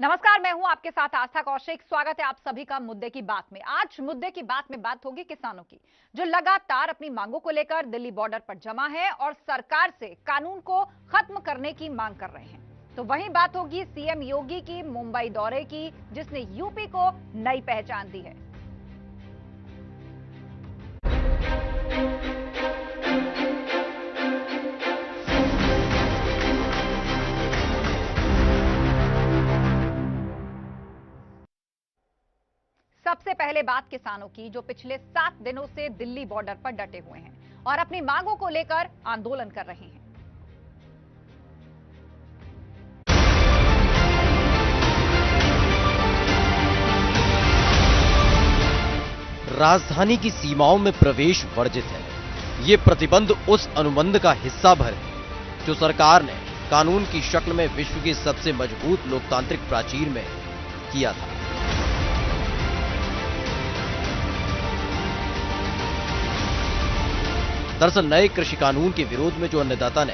नमस्कार, मैं हूं आपके साथ आस्था कौशिक। स्वागत है आप सभी का मुद्दे की बात में। आज मुद्दे की बात में बात होगी किसानों की, जो लगातार अपनी मांगों को लेकर दिल्ली बॉर्डर पर जमा है और सरकार से कानून को खत्म करने की मांग कर रहे हैं। तो वहीं बात होगी सीएम योगी की मुंबई दौरे की, जिसने यूपी को नई पहचान दी है। सबसे पहले बात किसानों की, जो पिछले 7 दिनों से दिल्ली बॉर्डर पर डटे हुए हैं और अपनी मांगों को लेकर आंदोलन कर रहे हैं। राजधानी की सीमाओं में प्रवेश वर्जित है। ये प्रतिबंध उस अनुबंध का हिस्सा भर है जो सरकार ने कानून की शक्ल में विश्व की सबसे मजबूत लोकतांत्रिक प्राचीर में किया था। दरअसल नए कृषि कानून के विरोध में जो अन्नदाता ने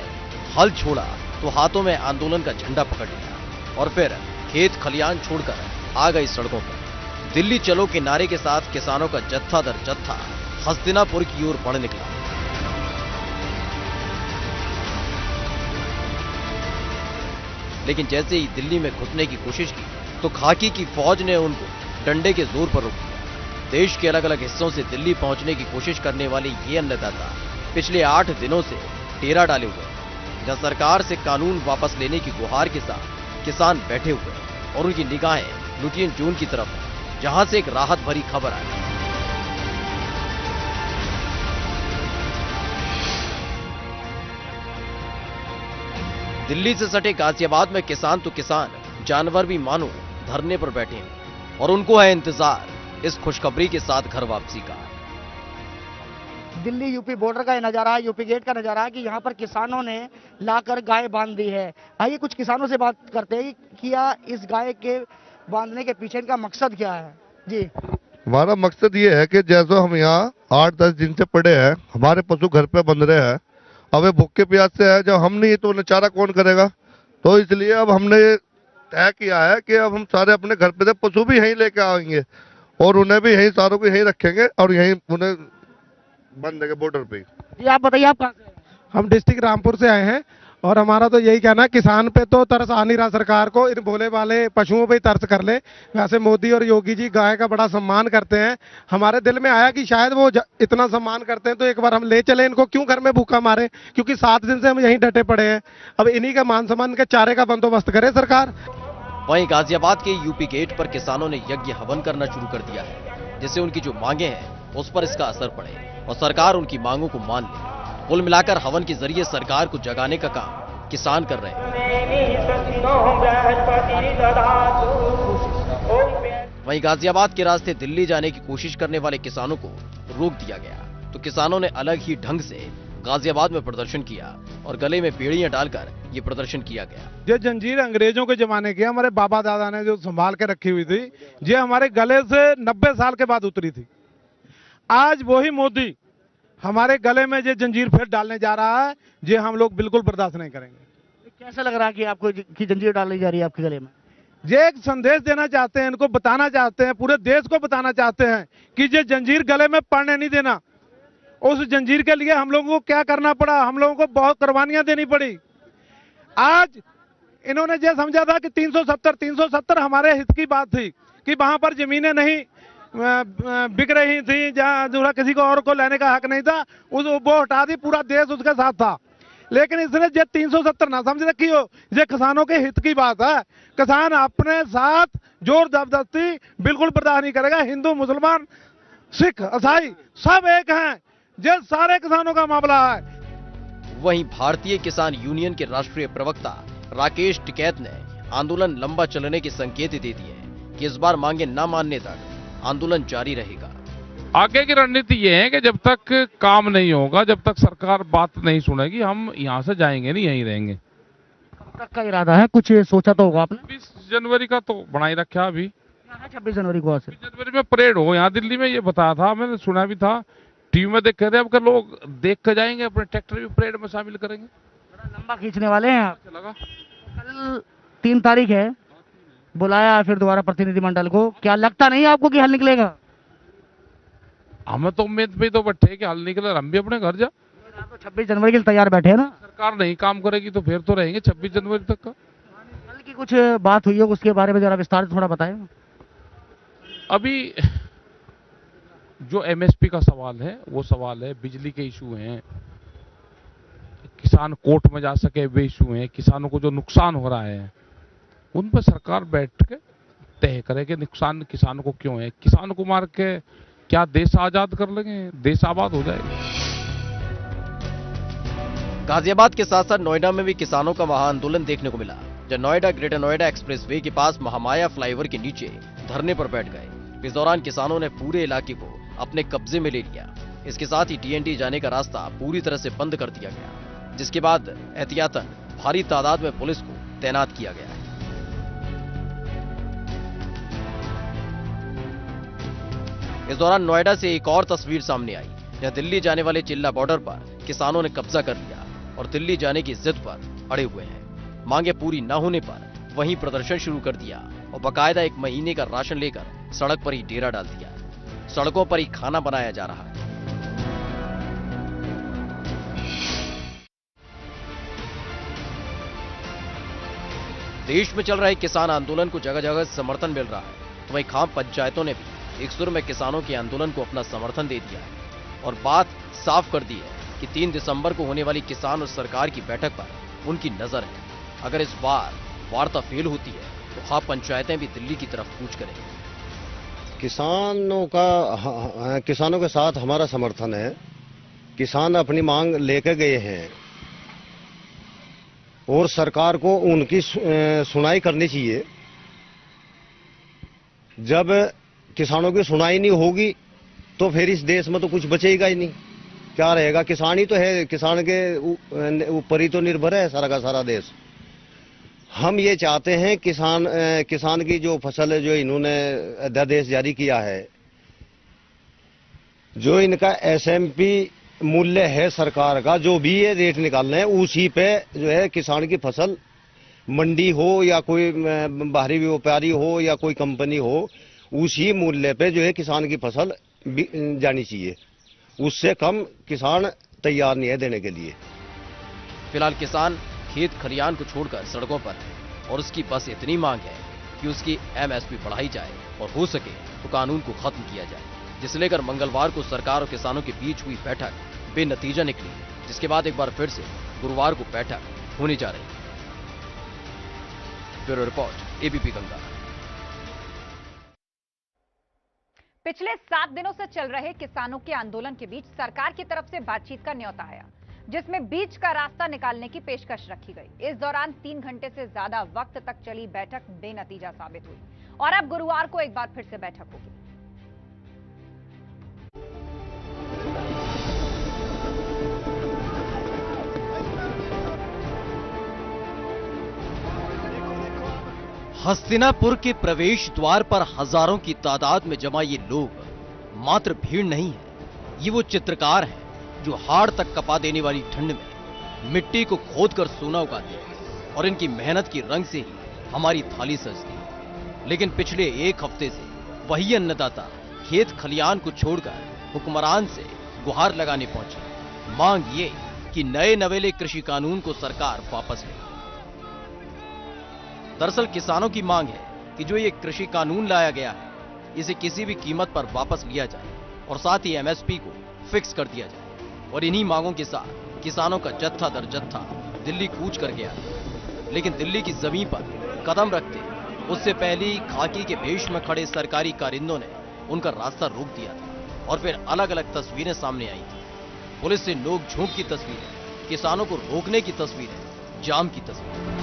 हल छोड़ा तो हाथों में आंदोलन का झंडा पकड़ लिया और फिर खेत खलियान छोड़कर आ गई सड़कों पर। दिल्ली चलो के नारे के साथ किसानों का जत्था दर जत्था हस्तिनापुर की ओर बढ़ निकला। लेकिन जैसे ही दिल्ली में घुसने की कोशिश की तो खाकी की फौज ने उनको डंडे के जोर पर रोक दिया। देश के अलग अलग हिस्सों से दिल्ली पहुंचने की कोशिश करने वाले ये अन्नदाता पिछले 8 दिनों से डेरा डाले हुए हैं, जहां सरकार से कानून वापस लेने की गुहार के साथ किसान बैठे हुए हैं और उनकी निगाहें लुटियन जोन की तरफ है, जहां से एक राहत भरी खबर आई। दिल्ली से सटे गाजियाबाद में किसान तो किसान, जानवर भी मानो धरने पर बैठे हैं और उनको है इंतजार इस खुशखबरी के साथ घर वापसी का। दिल्ली यूपी बॉर्डर का नजारा है, यूपी गेट का नजारा है कि यहाँ पर किसानों ने लाकर गाय बांध दी है। आइए कुछ किसानों से बात करते हैं कि क्या इस गाय के बांधने के पीछे इनका मकसद क्या है। जी, हमारा मकसद ये है कि जैसे हम यहाँ 8-10 दिन से पड़े हैं, हमारे पशु घर पे बंध रहे हैं, अब ये भूखे प्यास से है, जब हम नहीं तो उन्हें चारा कौन करेगा। तो इसलिए अब हमने तय किया है कि अब हम सारे अपने घर पे से पशु भी यहीं लेके आएंगे और उन्हें भी यहीं सारों को यहीं रखेंगे और यहीं उन्हें बंद देंगे बॉर्डर पे। ये आप बताइए, आप कहाँ से? हम डिस्ट्रिक्ट रामपुर से आए हैं और हमारा तो यही कहना है, किसान पे तो तरस आ नहीं रहा सरकार को, इन भोले वाले पशुओं पे ही तरस कर ले। वैसे मोदी और योगी जी गाय का बड़ा सम्मान करते हैं। हमारे दिल में आया कि शायद वो इतना सम्मान करते हैं तो एक बार हम ले चले इनको, क्यों घर में भूखा मारे, क्योंकि 7 दिन से हम यहीं डटे पड़े हैं। अब इन्हीं का मान सम्मान के चारे का बंदोबस्त करे सरकार। वहीं गाजियाबाद के यूपी गेट पर किसानों ने यज्ञ हवन करना शुरू कर दिया है, जिससे उनकी जो मांगे हैं उस पर इसका असर पड़े और सरकार उनकी मांगों को मान ले। कुल मिलाकर हवन के जरिए सरकार को जगाने का काम किसान कर रहे हैं। वहीं गाजियाबाद के रास्ते दिल्ली जाने की कोशिश करने वाले किसानों को रोक दिया गया तो किसानों ने अलग ही ढंग से गाजियाबाद में प्रदर्शन किया और गले में बेड़ियां डालकर ये प्रदर्शन किया गया। ये जंजीर अंग्रेजों के जमाने की, हमारे बाबा दादा ने जो संभाल के रखी हुई थी, ये हमारे गले से 90 साल के बाद उतरी थी। आज वही मोदी हमारे गले में ये जंजीर फिर डालने जा रहा है, ये हम लोग बिल्कुल बर्दाश्त नहीं करेंगे। कैसा लग रहा है कि आपको की जंजीर डाली जा रही है आपके गले में? ये एक संदेश देना चाहते हैं, इनको बताना चाहते हैं, पूरे देश को बताना चाहते हैं कि ये जंजीर गले में पड़ने नहीं देना। उस जंजीर के लिए हम लोगों को क्या करना पड़ा, हम लोगों को बहुत कुर्बानियां देनी पड़ी। आज इन्होंने ये समझा था कि 370 हमारे हित की बात थी कि वहां पर जमीनें नहीं बिक रही थी, जहां जो किसी को और को लेने का हक नहीं था, वो हटा दी, पूरा देश उसके साथ था। लेकिन इसने ये 370 ना समझ रखी हो, ये किसानों के हित की बात है। किसान अपने साथ जोर जबरदस्ती बिल्कुल बर्दाश्त नहीं करेगा। हिंदू, मुसलमान, सिख, ईसाई सब एक हैं, ये सारे किसानों का मामला है। वहीं भारतीय किसान यूनियन के राष्ट्रीय प्रवक्ता राकेश टिकैत ने आंदोलन लंबा चलने के संकेत दे दिए कि इस बार मांगे न मानने तक आंदोलन जारी रहेगा। आगे की रणनीति ये है कि जब तक काम नहीं होगा, जब तक सरकार बात नहीं सुनेगी, हम यहाँ से जाएंगे नहीं, यहीं रहेंगे। कब तक का इरादा है, कुछ सोचा तो होगा आपने? 20 जनवरी का तो बनाई रखा अभी। 26 जनवरी को 26 जनवरी में परेड हो यहाँ दिल्ली में, ये बताया था, मैंने सुना भी था, टीवी में देख रहे। अब कर लोग देख कर जाएंगे, अपने ट्रैक्टर भी परेड में शामिल करेंगे। बड़ा लंबा खींचने वाले हैं आप। लगा कल 3 तारीख है, बुलाया फिर दोबारा प्रतिनिधिमंडल को, क्या लगता नहीं आपको कि हल निकलेगा? हमें तो उम्मीद पे तो बैठे कि हल निकले, हम भी अपने घर जा। आप तो 26 जनवरी के लिए तैयार बैठे हैं ना। सरकार नहीं काम करेगी तो फिर तो रहेंगे 26 जनवरी तक का। कल की कुछ बात हुई हो उसके बारे में जरा विस्तार से थोड़ा बताएं। अभी जो एमएसपी का सवाल है वो सवाल है, बिजली के इशू हैं, किसान कोर्ट में जा सके वे इशू हैं, किसानों को जो नुकसान हो रहा है उन पर सरकार बैठ के तय करे कि नुकसान किसानों को क्यों है। किसानों को मार के क्या देश आजाद कर लेंगे? देश आबाद हो जाएगा। गाजियाबाद के साथ साथ नोएडा में भी किसानों का महाआंदोलन देखने को मिला, जब नोएडा ग्रेटर नोएडा एक्सप्रेसवे के पास महामाया फ्लाईओवर के नीचे धरने पर बैठ गए। इस दौरान किसानों ने पूरे इलाके को अपने कब्जे में ले लिया। इसके साथ ही टीएनटी जाने का रास्ता पूरी तरह से बंद कर दिया गया, जिसके बाद एहतियातन भारी तादाद में पुलिस को तैनात किया गया है। इस दौरान नोएडा से एक और तस्वीर सामने आई, जहां दिल्ली जाने वाले चिल्ला बॉर्डर पर किसानों ने कब्जा कर लिया और दिल्ली जाने की जिद पर अड़े हुए हैं। मांगे पूरी न होने पर वहीं प्रदर्शन शुरू कर दिया और बाकायदा 1 महीने का राशन लेकर सड़क पर ही डेरा डाल दिया। सड़कों पर ही खाना बनाया जा रहा है। देश में चल रहे किसान आंदोलन को जगह जगह समर्थन मिल रहा है, तो वहीं खाम पंचायतों ने भी एक सुर में किसानों के आंदोलन को अपना समर्थन दे दिया है और बात साफ कर दी है कि 3 दिसंबर को होने वाली किसान और सरकार की बैठक पर उनकी नजर है। अगर इस बार वार्ता फेल होती है तो खाप पंचायतें भी दिल्ली की तरफ कूच करेंगी। किसानों के साथ हमारा समर्थन है। किसान अपनी मांग लेकर गए हैं और सरकार को उनकी सुनाई करनी चाहिए। जब किसानों की सुनाई नहीं होगी तो फिर इस देश में तो कुछ बचेगा ही नहीं। क्या रहेगा? किसान ही तो है, किसान के ऊपर ही तो निर्भर है सारा का सारा देश। हम ये चाहते हैं किसान की जो फसल जो इन्होंने अध्यादेश जारी किया है, जो इनका एसएमपी मूल्य है सरकार का, जो भी ये रेट निकालना है उसी पे जो है किसान की फसल मंडी हो या कोई बाहरी व्यापारी हो या कोई कंपनी हो, उसी मूल्य पे जो है किसान की फसल जानी चाहिए। उससे कम किसान तैयार नहीं है देने के लिए। फिलहाल किसान खेत खलियान को छोड़कर सड़कों पर है और उसकी बस इतनी मांग है कि उसकी एमएसपी बढ़ाई जाए और हो सके तो कानून को खत्म किया जाए, जिसे लेकर मंगलवार को सरकार और किसानों के बीच हुई बैठक बेनतीजा निकली, जिसके बाद एक बार फिर से गुरुवार को बैठक होने जा रही है। Bureau report, ABP Ganga. पिछले 7 दिनों से चल रहे किसानों के आंदोलन के बीच सरकार की तरफ से बातचीत का न्योता आया, जिसमें बीच का रास्ता निकालने की पेशकश रखी गई। इस दौरान 3 घंटे से ज्यादा वक्त तक चली बैठक बेनतीजा साबित हुई और अब गुरुवार को एक बार फिर से बैठक होगी। हस्तिनापुर के प्रवेश द्वार पर हजारों की तादाद में जमा ये लोग मात्र भीड़ नहीं है, ये वो चित्रकार हैं जो हाड़ तक कपा देने वाली ठंड में मिट्टी को खोदकर सोना उगाते हैं और इनकी मेहनत की रंग से ही हमारी थाली सजती है। लेकिन पिछले 1 हफ्ते से वही अन्नदाता खेत खलियान को छोड़कर हुक्मरान से गुहार लगाने पहुंचे। मांग ये कि नए नवेले कृषि कानून को सरकार वापस ले। दरअसल किसानों की मांग है कि जो ये कृषि कानून लाया गया है, इसे किसी भी कीमत पर वापस लिया जाए और साथ ही एमएसपी को फिक्स कर दिया जाए। और इन्हीं मांगों के साथ किसानों का जत्था दर जत्था दिल्ली कूच कर गया। लेकिन दिल्ली की जमीन पर कदम रखते उससे पहले ही खाकी के भेष में खड़े सरकारी कारिंदों ने उनका रास्ता रोक दिया था और फिर अलग अलग तस्वीरें सामने आई थी। पुलिस से नोक झोंक की तस्वीरें, किसानों को रोकने की तस्वीरें, जाम की तस्वीरें।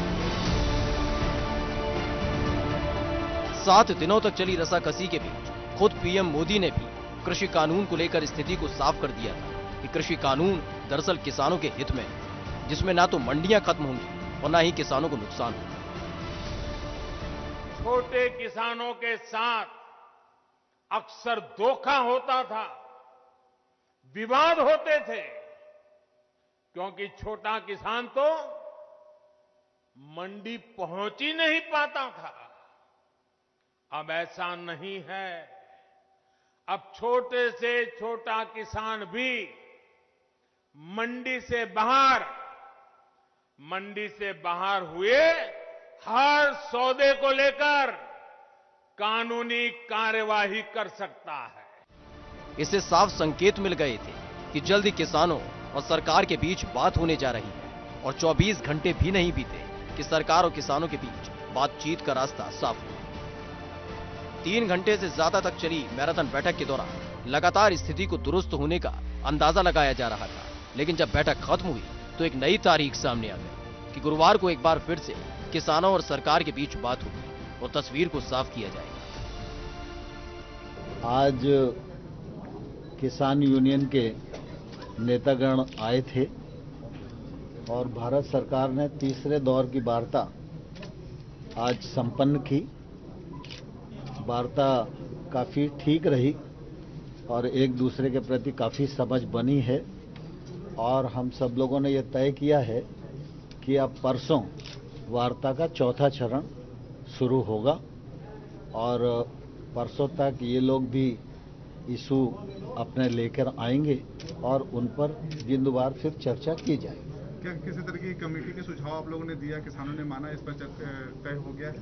7 दिनों तक चली रसाकसी के बीच खुद पीएम मोदी ने भी कृषि कानून को लेकर स्थिति को साफ कर दिया था कि कृषि कानून दरअसल किसानों के हित में है, जिसमें ना तो मंडियां खत्म होंगी और ना ही किसानों को नुकसान होगा। छोटे किसानों के साथ अक्सर धोखा होता था, विवाद होते थे, क्योंकि छोटा किसान तो मंडी पहुंच ही नहीं पाता था। अब ऐसा नहीं है। अब छोटे से छोटा किसान भी मंडी से बाहर हुए हर सौदे को लेकर कानूनी कार्यवाही कर सकता है। इससे साफ संकेत मिल गए थे कि जल्द ही किसानों और सरकार के बीच बात होने जा रही है और 24 घंटे भी नहीं बीते कि सरकार और किसानों के बीच बातचीत का रास्ता साफ हुआ। 3 घंटे से ज्यादा तक चली मैराथन बैठक के दौरान लगातार स्थिति को दुरुस्त होने का अंदाजा लगाया जा रहा था, लेकिन जब बैठक खत्म हुई तो एक नई तारीख सामने आ गई कि गुरुवार को एक बार फिर से किसानों और सरकार के बीच बात होगी और तस्वीर को साफ किया जाएगा। आज किसान यूनियन के नेतागण आए थे और भारत सरकार ने तीसरे दौर की वार्ता आज संपन्न की। वार्ता काफ़ी ठीक रही और एक दूसरे के प्रति काफ़ी समझ बनी है और हम सब लोगों ने ये तय किया है कि अब परसों वार्ता का चौथा चरण शुरू होगा और परसों तक ये लोग भी इशू अपने लेकर आएंगे और उन पर बिंदुवार फिर चर्चा की जाएगी। क्या किसी तरह की कमेटी के सुझाव आप लोगों ने दिया, किसानों ने माना, इस पर तय हो गया है?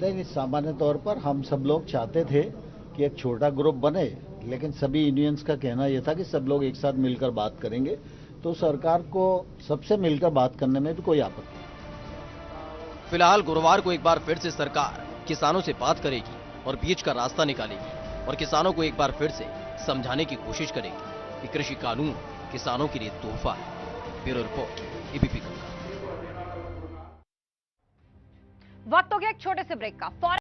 नहीं, सामान्य तौर पर हम सब लोग चाहते थे कि एक छोटा ग्रुप बने, लेकिन सभी यूनियंस का कहना यह था कि सब लोग एक साथ मिलकर बात करेंगे, तो सरकार को सबसे मिलकर बात करने में भी कोई आपत्ति नहीं। फिलहाल गुरुवार को एक बार फिर से सरकार किसानों से बात करेगी और बीच का रास्ता निकालेगी और किसानों को एक बार फिर से समझाने की कोशिश करेगी कि कृषि कानून किसानों के लिए तोहफा है। Bureau report, ABP. वक्त हो गया एक छोटे से ब्रेक का।